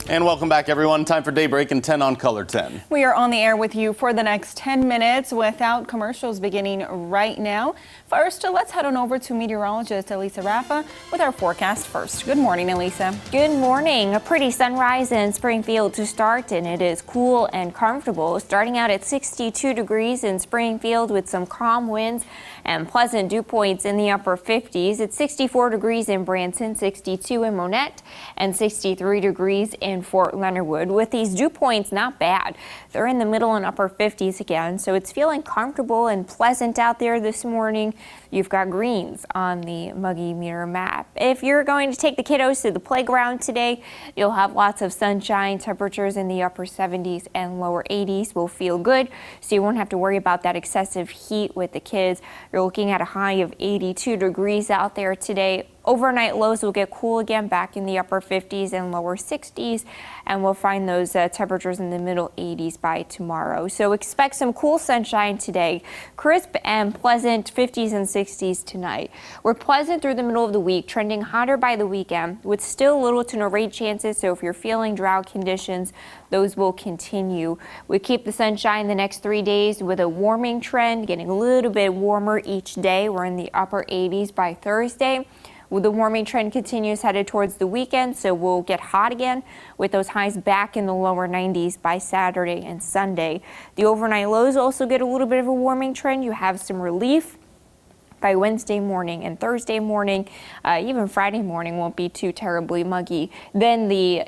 And welcome back, everyone. Time for Daybreak and 10 on Color 10. We are on the air with you for the next 10 minutes without commercials beginning right now. First, let's head on over to meteorologist Elisa Raffa with our forecast first. Good morning, Elisa. Good morning. A pretty sunrise in Springfield to start, and it is cool and comfortable. Starting out at 62 degrees in Springfield with some calm winds and pleasant dew points in the upper 50s. It's 64 degrees in Branson, 62 in Monette, and 63 degrees in Fort Leonard Wood. With these dew points, not bad. They're in the middle and upper 50s again, so it's feeling comfortable and pleasant out there this morning. You've got greens on the Muggy Meter map. If you're going to take the kiddos to the playground today, you'll have lots of sunshine. Temperatures in the upper 70s and lower 80s will feel good, so you won't have to worry about that excessive heat with the kids. You're looking at a high of 82 degrees out there today. Overnight lows will get cool again, back in the upper 50s and lower 60s, and we'll find those temperatures in the middle 80s by tomorrow. So expect some cool sunshine today, crisp and pleasant 50s and 60s tonight. We're pleasant through the middle of the week, trending hotter by the weekend with still little to no rain chances. So if you're feeling drought conditions, those will continue. We keep the sunshine the next 3 days with a warming trend, getting a little bit warmer each day. We're in the upper 80s by Thursday. The warming trend continues headed towards the weekend, so we'll get hot again with those highs back in the lower 90s by Saturday and Sunday. The overnight lows also get a little bit of a warming trend. You have some relief by Wednesday morning and Thursday morning. Even Friday morning won't be too terribly muggy. Then the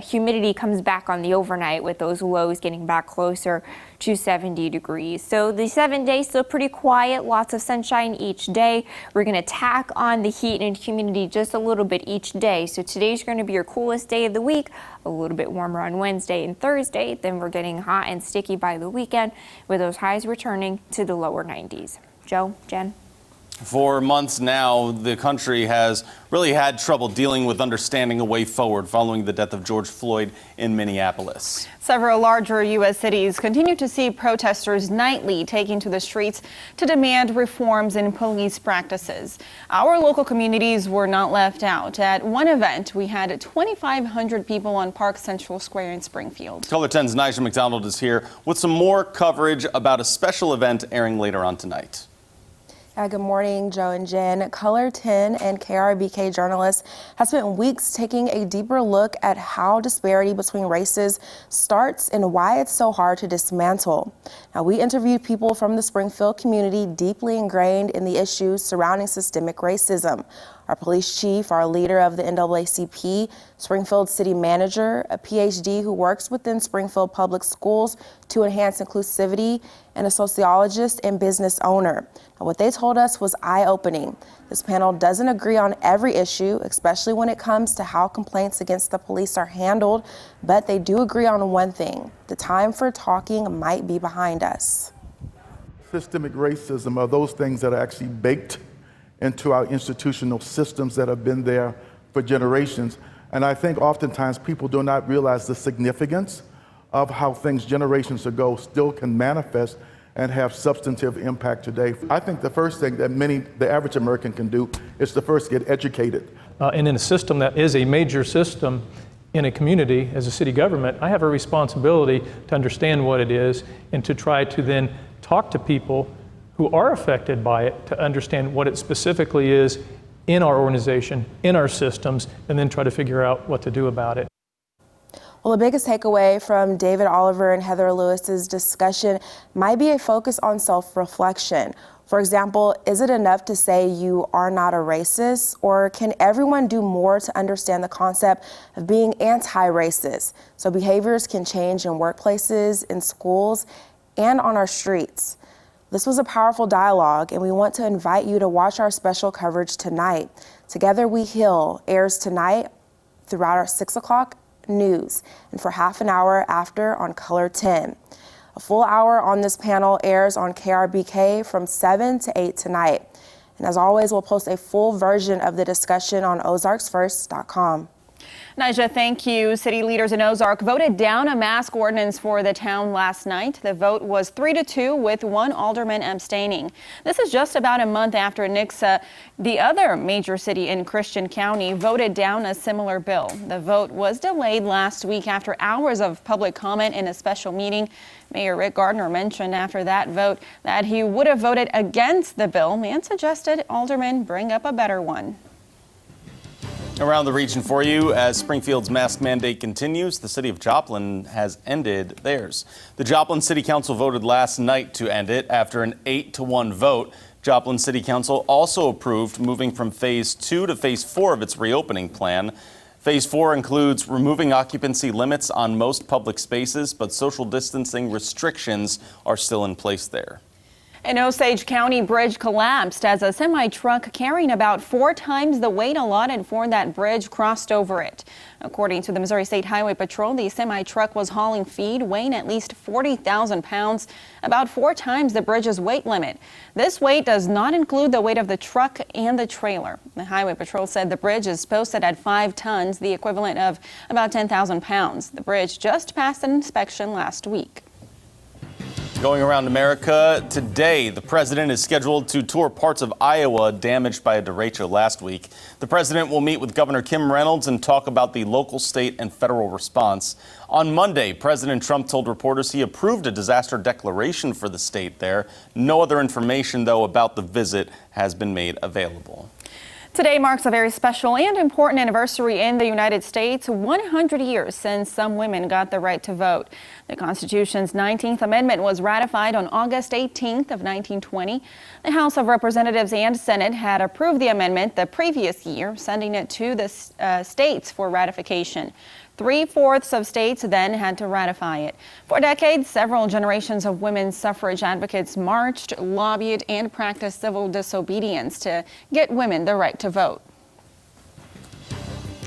humidity comes back on the overnight with those lows getting back closer to 70 degrees. So the 7 days still pretty quiet, lots of sunshine each day. We're going to tack on the heat and humidity just a little bit each day. So today's going to be your coolest day of the week, a little bit warmer on Wednesday and Thursday. Then we're getting hot and sticky by the weekend with those highs returning to the lower 90s. Joe, Jen. For months now, the country has really had trouble dealing with understanding a way forward following the death of George Floyd in Minneapolis. Several larger U.S. cities continue to see protesters nightly taking to the streets to demand reforms in police practices. Our local communities were not left out. At one event, we had 2,500 people on Park Central Square in Springfield. Color 10's Nigel McDonald is here with some more coverage about a special event airing later on tonight. Good morning, Joe and Jen. Color 10 and KRBK journalists have spent weeks taking a deeper look at how disparity between races starts and why it's so hard to dismantle. Now, we interviewed people from the Springfield community deeply ingrained in the issues surrounding systemic racism. Our police chief, our leader of the NAACP, Springfield city manager, a PhD who works within Springfield public schools to enhance inclusivity, and a sociologist and business owner. Now, what they told us was eye-opening. This panel doesn't agree on every issue, especially when it comes to how complaints against the police are handled, but they do agree on one thing: the time for talking might be behind us. Systemic racism are those things that are actually baked into our institutional systems that have been there for generations. And I think oftentimes people do not realize the significance of how things generations ago still can manifest and have substantive impact today. I think the first thing that the average American can do is to first get educated. And in a system that is a major system in a community, as a city government, I have a responsibility to understand what it is and to try to then talk to people who are affected by it to understand what it specifically is in our organization, in our systems, and then try to figure out what to do about it. Well, the biggest takeaway from David Oliver and Heather Lewis's discussion might be a focus on self-reflection. For example, is it enough to say you are not a racist, or can everyone do more to understand the concept of being anti-racist so behaviors can change in workplaces, in schools, and on our streets? This was a powerful dialogue, and we want to invite you to watch our special coverage tonight. Together We Heal airs tonight throughout our 6 o'clock news and for half an hour after on Color 10. A full hour on this panel airs on KRBK from 7 to 8 tonight. And as always, we'll post a full version of the discussion on ozarksfirst.com. Nija, thank you. City leaders in Ozark voted down a mask ordinance for the town last night. The vote was 3-2 with one alderman abstaining. This is just about a month after Nixa, the other major city in Christian County, voted down a similar bill. The vote was delayed last week after hours of public comment in a special meeting. Mayor Rick Gardner mentioned after that vote that he would have voted against the bill and suggested aldermen bring up a better one. Around the region for you, as Springfield's mask mandate continues, the city of Joplin has ended theirs. The Joplin City Council voted last night to end it after an 8-1 vote. Joplin City Council also approved moving from Phase 2 to Phase 4 of its reopening plan. Phase 4 includes removing occupancy limits on most public spaces, but social distancing restrictions are still in place there. An Osage County bridge collapsed as a semi-truck carrying about 4 times the weight allotted for that bridge crossed over it. According to the Missouri State Highway Patrol, the semi-truck was hauling feed weighing at least 40,000 pounds, about 4 times the bridge's weight limit. This weight does not include the weight of the truck and the trailer. The Highway Patrol said the bridge is posted at 5 tons, the equivalent of about 10,000 pounds. The bridge just passed an inspection last week. Going around America today, the president is scheduled to tour parts of Iowa damaged by a derecho last week. The president will meet with Governor Kim Reynolds and talk about the local, state, and federal response. On Monday, President Trump told reporters he approved a disaster declaration for the state there. No other information, though, about the visit has been made available. Today marks a very special and important anniversary in the United States, 100 years since some women got the right to vote. The Constitution's 19th Amendment was ratified on August 18th of 1920. The House of Representatives and Senate had approved the amendment the previous year, sending it to the states for ratification. 3/4 of states then had to ratify it. For decades, several generations of women's suffrage advocates marched, lobbied, and practiced civil disobedience to get women the right to vote.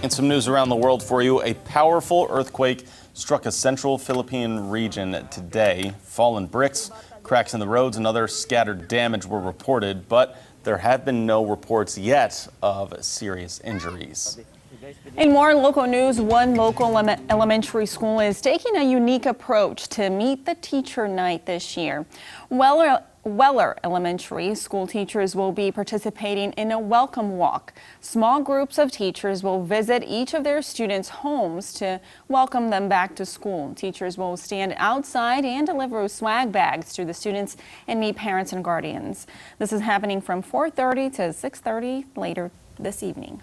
And some news around the world for you. A powerful earthquake struck a central Philippine region today. Fallen bricks, cracks in the roads, and other scattered damage were reported, but there have been no reports yet of serious injuries. In more local news, one local elementary school is taking a unique approach to meet the teacher night this year. Weller Elementary school teachers will be participating in a welcome walk. Small groups of teachers will visit each of their students' homes to welcome them back to school. Teachers will stand outside and deliver swag bags to the students and meet parents and guardians. This is happening from 4:30 to 6:30 later this evening.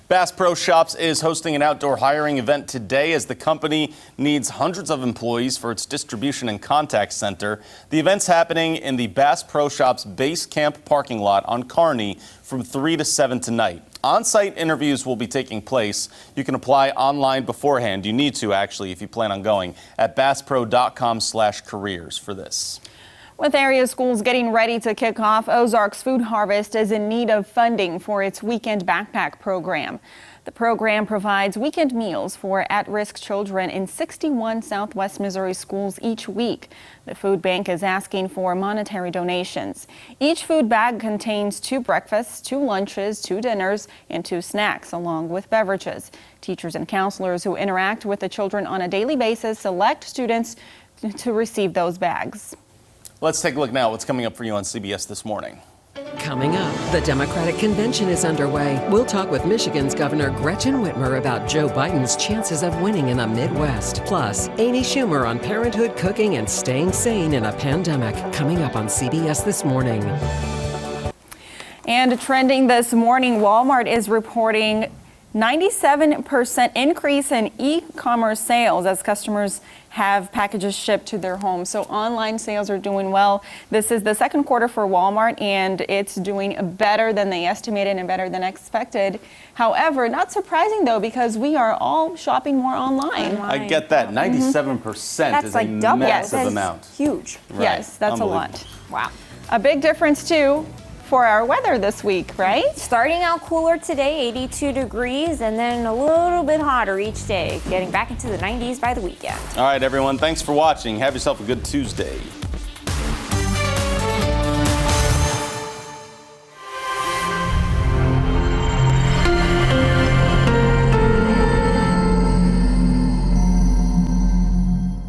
Bass Pro Shops is hosting an outdoor hiring event today as the company needs hundreds of employees for its distribution and contact center. The event's happening in the Bass Pro Shops base camp parking lot on Kearney from 3 to 7 tonight. On-site interviews will be taking place. You can apply online beforehand. You need to, actually, if you plan on going, at basspro.com/careers for this. With area schools getting ready to kick off, Ozark's Food Harvest is in need of funding for its weekend backpack program. The program provides weekend meals for at-risk children in 61 Southwest Missouri schools each week. The food bank is asking for monetary donations. Each food bag contains 2 breakfasts, 2 lunches, 2 dinners, and 2 snacks, along with beverages. Teachers and counselors who interact with the children on a daily basis select students to receive those bags. Let's take a look now at what's coming up for you on CBS This Morning. Coming up, the Democratic convention is underway. We'll talk with Michigan's Governor Gretchen Whitmer about Joe Biden's chances of winning in the Midwest. Plus, Amy Schumer on parenthood, cooking, and staying sane in a pandemic. Coming up on CBS This Morning. And trending this morning, Walmart is reporting 97% increase in e-commerce sales as customers have packages shipped to their homes. So online sales are doing well. This is the second quarter for Walmart, and it's doing better than they estimated and better than expected. However, not surprising though, because we are all shopping more online. I get that. 97% That's is like a double. massive That's amount. huge. Right. Yes, that's a lot. Unbelievable. Wow. A big difference too for our weather this week, right? Starting out cooler today, 82 degrees, and then a little bit hotter each day, getting back into the 90s by the weekend. All right, everyone. Thanks for watching. Have yourself a good Tuesday.